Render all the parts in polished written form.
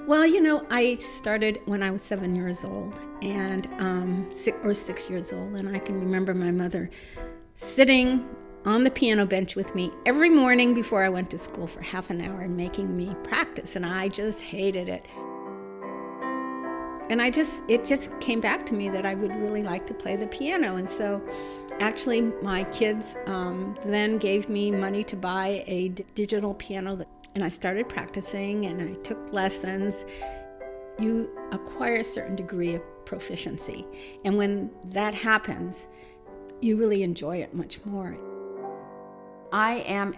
Well, I started when I was 7 years old, and 6 years old, and I can remember my mother sitting on the piano bench with me every morning before I went to school for half an hour and making me practice, and I just hated it. And it just came back to me that I would really like to play the piano, and so actually my kids then gave me money to buy a digital piano, and I started practicing and I took lessons. You acquire a certain degree of proficiency, and when that happens, you really enjoy it much more. I am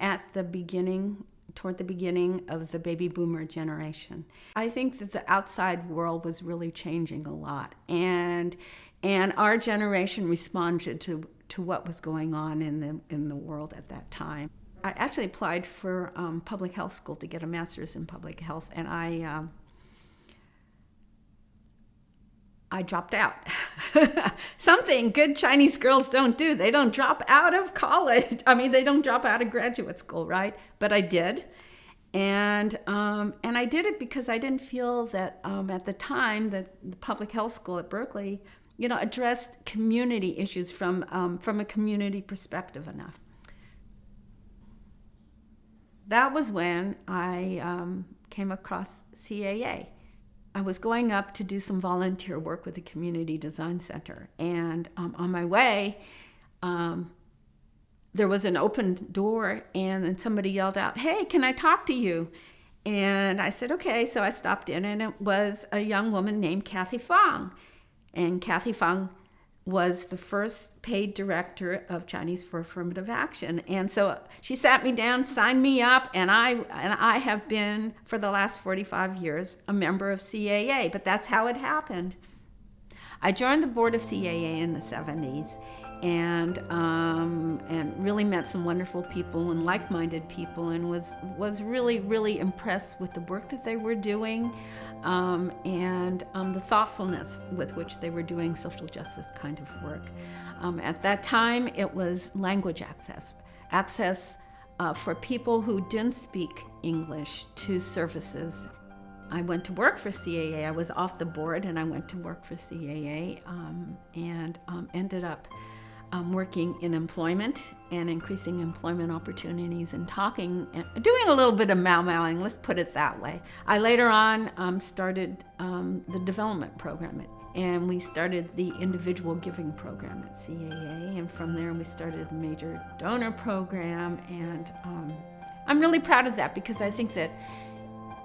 toward the beginning of the baby boomer generation. I think that the outside world was really changing a lot, and our generation responded to what was going on in the world at that time. I actually applied for public health school to get a master's in public health, and I dropped out. Something good Chinese girls don't do. They don't drop out of college. They don't drop out of graduate school, right? But I did. And I did it because I didn't feel that at the time that the public health school at Berkeley, addressed community issues from a community perspective enough. That was when I came across CAA. I was going up to do some volunteer work with the Community Design Center, and on my way, there was an open door, and then somebody yelled out, "Hey, can I talk to you?" And I said, okay. So I stopped in, and it was a young woman named Kathy Owyang. And Kathy Owyang was the first paid director of Chinese for Affirmative Action. And so she sat me down, signed me up, and I have been, for the last 45 years, a member of CAA, but that's how it happened. I joined the board of CAA in the 70s, and really met some wonderful people and like-minded people, and was really, really impressed with the work that they were doing, and the thoughtfulness with which they were doing social justice kind of work. At that time, it was language access for people who didn't speak English to services. I went to work for CAA. I was off the board, and I went to work for CAA, and ended up working in employment and increasing employment opportunities and talking and doing a little bit of mowing, let's put it that way. I later on started the development program, and we started the individual giving program at CAA, and from there we started the major donor program, and I'm really proud of that, because I think that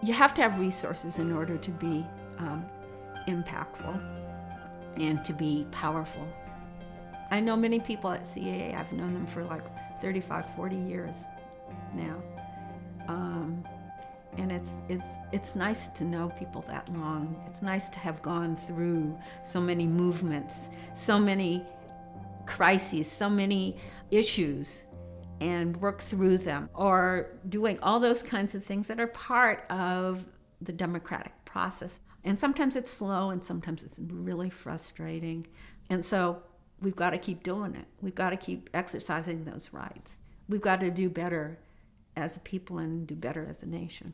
you have to have resources in order to be impactful and to be powerful. I know many people at CAA. I've known them for like 35, 40 years now. And it's nice to know people that long. It's nice to have gone through so many movements, so many crises, so many issues, and work through them, or doing all those kinds of things that are part of the democratic process. And sometimes it's slow, and sometimes it's really frustrating. And so we've got to keep doing it. We've got to keep exercising those rights. We've got to do better as a people and do better as a nation.